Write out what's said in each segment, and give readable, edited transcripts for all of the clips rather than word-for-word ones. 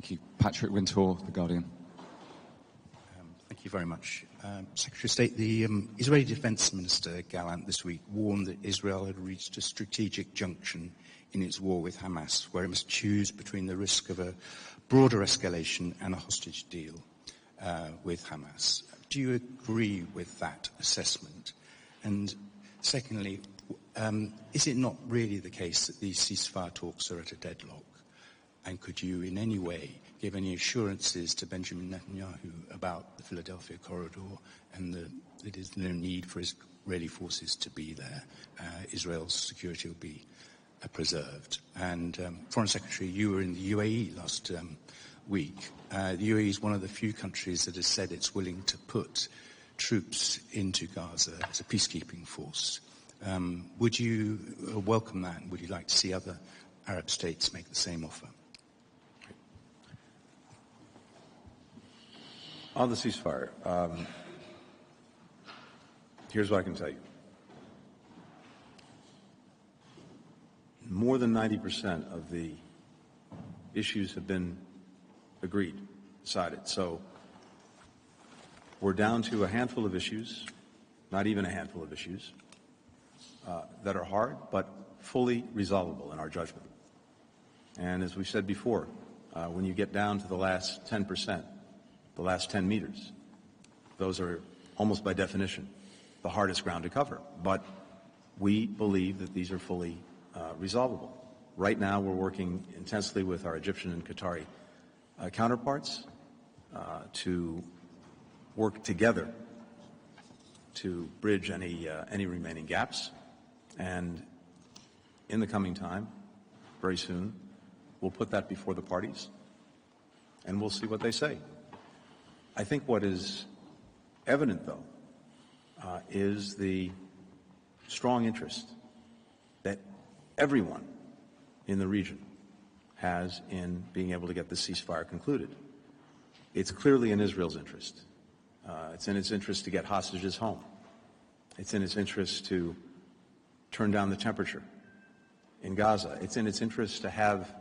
Thank you. Patrick Wintour, The Guardian. Thank you very much. Secretary of State, the Israeli Defense Minister Gallant this week warned that Israel had reached a strategic junction in its war with Hamas, where it must choose between the risk of a broader escalation and a hostage deal with Hamas. Do you agree with that assessment? And secondly, is it not really the case that these ceasefire talks are at a deadlock? And could you in any way give any assurances to Benjamin Netanyahu about the Philadelphia corridor and that there is no need for Israeli forces to be there? Israel's security will be preserved. And Foreign Secretary, you were in the UAE last week. The UAE is one of the few countries that has said it's willing to put troops into Gaza as a peacekeeping force. Would you welcome that? And would you like to see other Arab states make the same offer? On the ceasefire, here's what I can tell you. More than 90% of the issues have been agreed, decided. So we're down to a handful of issues, not even a handful of issues, that are hard but fully resolvable in our judgment. And as we said before, when you get down to the last 10%, the last 10 meters, those are almost by definition the hardest ground to cover. But we believe that these are fully resolvable. Right now we're working intensely with our Egyptian and Qatari counterparts to work together to bridge any remaining gaps. And in the coming time, very soon, we'll put that before the parties and we'll see what they say. I think what is evident, though, is the strong interest that everyone in the region has in being able to get the ceasefire concluded. It's clearly in Israel's interest. It's in its interest to get hostages home. It's in its interest to turn down the temperature in Gaza. It's in its interest to have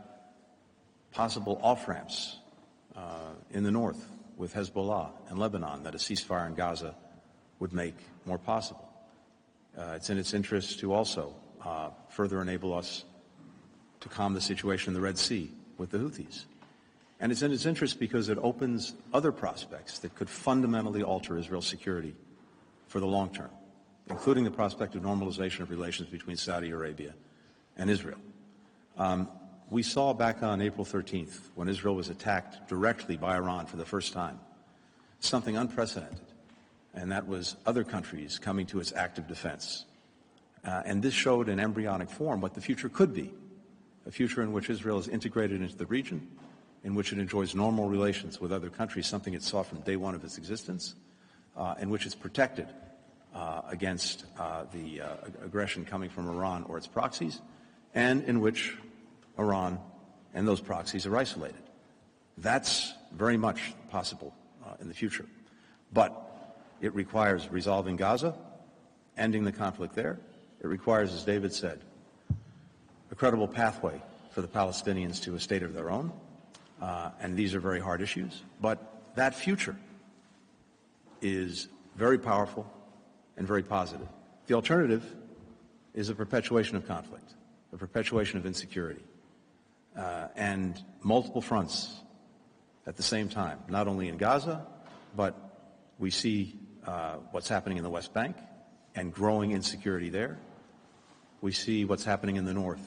possible off-ramps in the north with Hezbollah and Lebanon that a ceasefire in Gaza would make more possible. It's in its interest to also further enable us to calm the situation in the Red Sea with the Houthis. And it's in its interest because it opens other prospects that could fundamentally alter Israel's security for the long term, including the prospect of normalization of relations between Saudi Arabia and Israel. We saw back on April 13th, when Israel was attacked directly by Iran for the first time, something unprecedented, and that was other countries coming to its active defense. And this showed in embryonic form what the future could be, a future in which Israel is integrated into the region, in which it enjoys normal relations with other countries, something it saw from day one of its existence, in which it's protected against the aggression coming from Iran or its proxies, and in which Iran and those proxies are isolated. That's very much possible in the future. But it requires resolving Gaza, ending the conflict there. It requires, as David said, a credible pathway for the Palestinians to a state of their own. And these are very hard issues. But that future is very powerful and very positive. The alternative is a perpetuation of conflict, a perpetuation of insecurity, and multiple fronts at the same time, not only in Gaza, but we see what's happening in the West Bank and growing insecurity there. We see what's happening in the north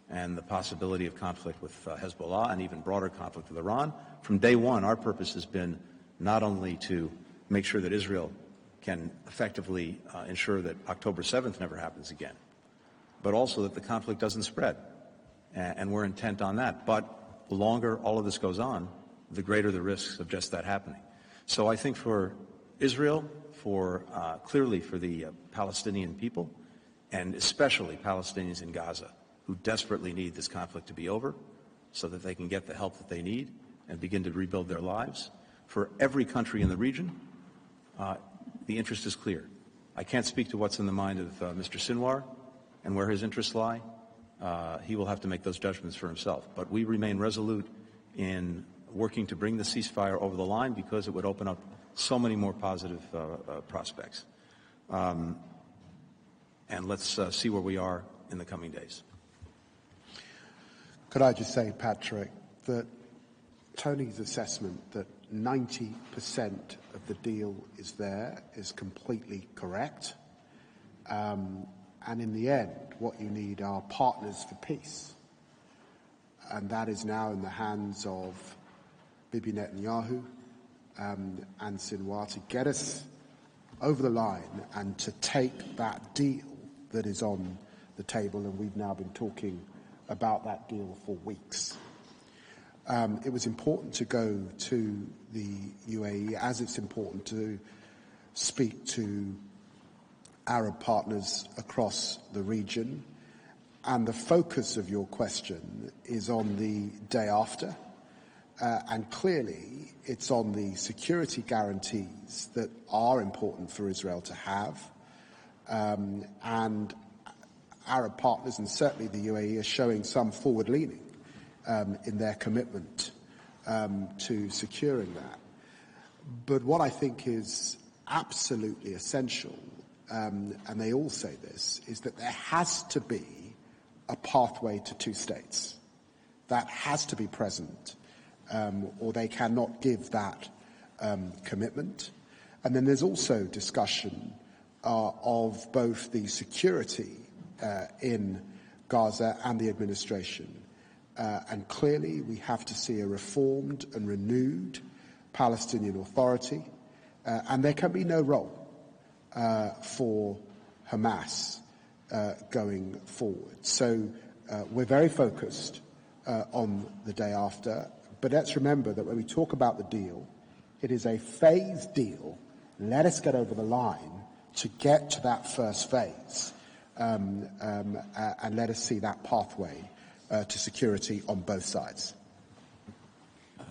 and the possibility of conflict with Hezbollah and even broader conflict with Iran. From day one, our purpose has been not only to make sure that Israel can effectively ensure that October 7th never happens again, but also that the conflict doesn't spread. And we're intent on that. But the longer all of this goes on, the greater the risks of just that happening. So I think for Israel, clearly for the Palestinian people, and especially Palestinians in Gaza, who desperately need this conflict to be over so that they can get the help that they need and begin to rebuild their lives. For every country in the region, the interest is clear. I can't speak to what's in the mind of Mr. Sinwar and where his interests lie. He will have to make those judgments for himself. But we remain resolute in working to bring the ceasefire over the line because it would open up so many more positive prospects. And let's see where we are in the coming days. Could I just say, Patrick, that Tony's assessment that 90% of the deal is there is completely correct. And in the end, what you need are partners for peace. And that is now in the hands of Bibi Netanyahu and Sinwar to get us over the line and to take that deal that is on the table. And we've now been talking about that deal for weeks. It was important to go to the UAE, as it's important to speak to Arab partners across the region. And the focus of your question is on the day after. And clearly, it's on the security guarantees that are important for Israel to have. And Arab partners, and certainly the UAE, are showing some forward-leaning in their commitment to securing that. But what I think is absolutely essential, and they all say this, is that there has to be a pathway to two states. That has to be present, or they cannot give that commitment. And then there's also discussion of both the security in Gaza and the administration. And clearly we have to see a reformed and renewed Palestinian Authority, and there can be no role for Hamas going forward. So we're very focused on the day after, but let's remember that when we talk about the deal, it is a phased deal. Let us get over the line to get to that first phase, and let us see that pathway to security on both sides.